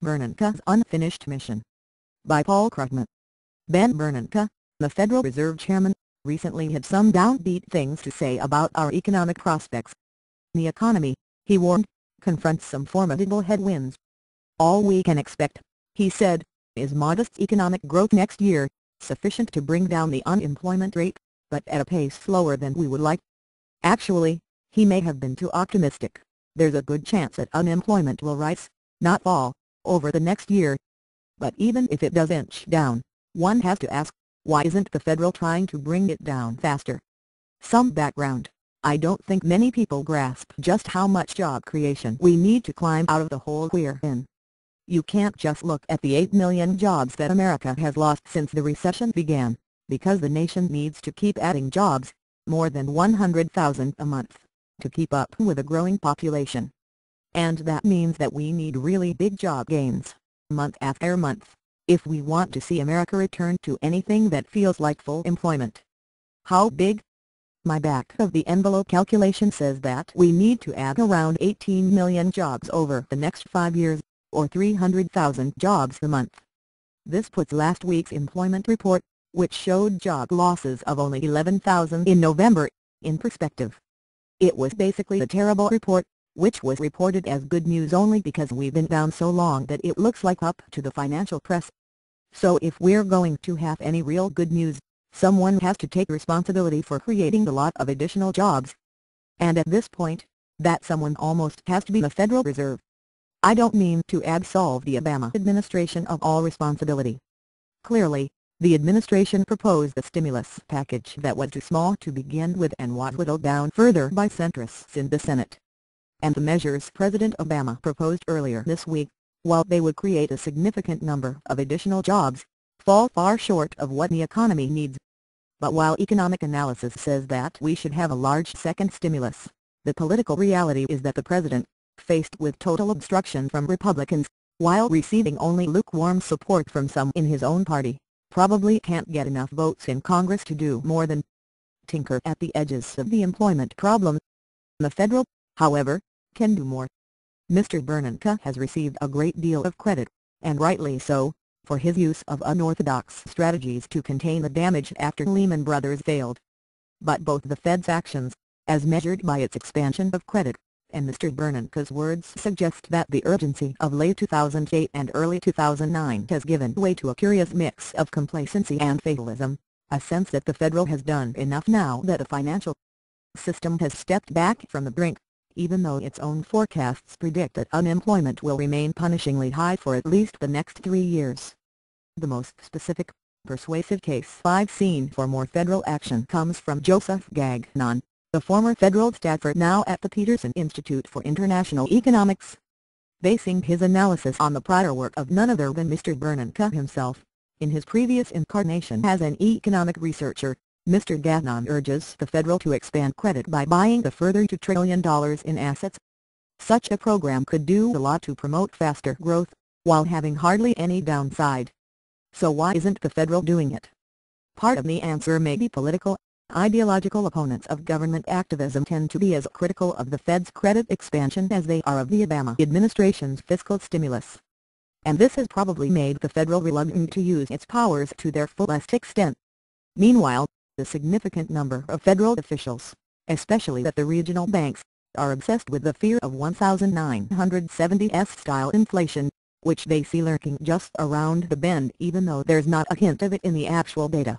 Bernankes' Unfinished Mission. By Paul Krugman. Ben Bernanke, the Federal Reserve Chairman, recently had some downbeat things to say about our economic prospects. The economy, he warned, confronts some formidable headwinds. All we can expect, he said, is modest economic growth next year, sufficient to bring down the unemployment rate, but at a pace slower than we would like. Actually, he may have been too optimistic. There's a good chance that unemployment will rise, not fall, over the next year. But even if it does inch down, one has to ask, why isn't the Federal trying to bring it down faster? Some background. I don't think many people grasp just how much job creation we need to climb out of the hole we're in. You can't just look at the 8 million jobs that America has lost since the recession began, because the nation needs to keep adding jobs, more than 100,000 a month, to keep up with a growing population. And that means that we need really big job gains, month after month, if we want to see America return to anything that feels like full employment. How big? My back-of-the-envelope calculation says that we need to add around 18 million jobs over the next 5 years, or 300,000 jobs a month. This puts last week's employment report, which showed job losses of only 11,000 in November, in perspective. It was basically a terrible report, which was reported as good news only because we've been down so long that it looks like up to the financial press. So if we're going to have any real good news, someone has to take responsibility for creating a lot of additional jobs. And at this point, that someone almost has to be the Federal Reserve. I don't mean to absolve the Obama administration of all responsibility. Clearly, the administration proposed a stimulus package that was too small to begin with and was whittled down further by centrists in the Senate. And the measures President Obama proposed earlier this week, while they would create a significant number of additional jobs, fall far short of what the economy needs. But while economic analysis says that we should have a large second stimulus, the political reality is that the president, faced with total obstruction from Republicans, while receiving only lukewarm support from some in his own party, probably can't get enough votes in Congress to do more than tinker at the edges of the employment problem. The Federal, however, can do more. Mr. Bernankes has received a great deal of credit, and rightly so, for his use of unorthodox strategies to contain the damage after Lehman Brothers failed. But both the Fed's actions, as measured by its expansion of credit, and Mr. Bernankes' words suggest that the urgency of late 2008 and early 2009 has given way to a curious mix of complacency and fatalism, a sense that the Federal has done enough now that the financial system has stepped back from the brink, even though its own forecasts predict that unemployment will remain punishingly high for at least the next 3 years. The most specific, persuasive case I've seen for more federal action comes from Joseph Gagnon, the former federal staffer now at the Peterson Institute for International Economics. Basing his analysis on the prior work of none other than Mr. Bernankes himself, in his previous incarnation as an economic researcher, Mr. Gagnon urges the Federal to expand credit by buying a further $2 trillion in assets. Such a program could do a lot to promote faster growth, while having hardly any downside. So why isn't the Federal doing it? Part of the answer may be political. Ideological opponents of government activism tend to be as critical of the Fed's credit expansion as they are of the Obama administration's fiscal stimulus. And this has probably made the Federal reluctant to use its powers to their fullest extent. Meanwhile, the significant number of federal officials, especially at the regional banks, are obsessed with the fear of 1970s-style inflation, which they see lurking just around the bend even though there's not a hint of it in the actual data.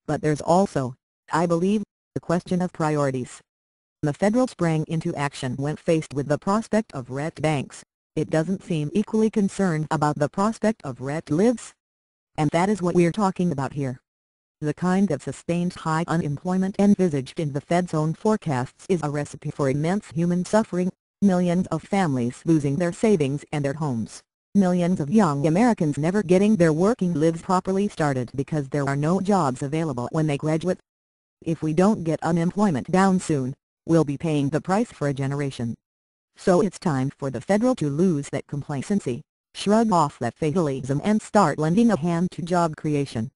But there's also, I believe, the question of priorities. The Federal sprang into action when faced with the prospect of wrecked banks. It doesn't seem equally concerned about the prospect of wrecked lives. And that is what we're talking about here. The kind of sustained high unemployment envisaged in the Fed's own forecasts is a recipe for immense human suffering, millions of families losing their savings and their homes, millions of young Americans never getting their working lives properly started because there are no jobs available when they graduate. If we don't get unemployment down soon, we'll be paying the price for a generation. So it's time for the Federal to lose that complacency, shrug off that fatalism and start lending a hand to job creation.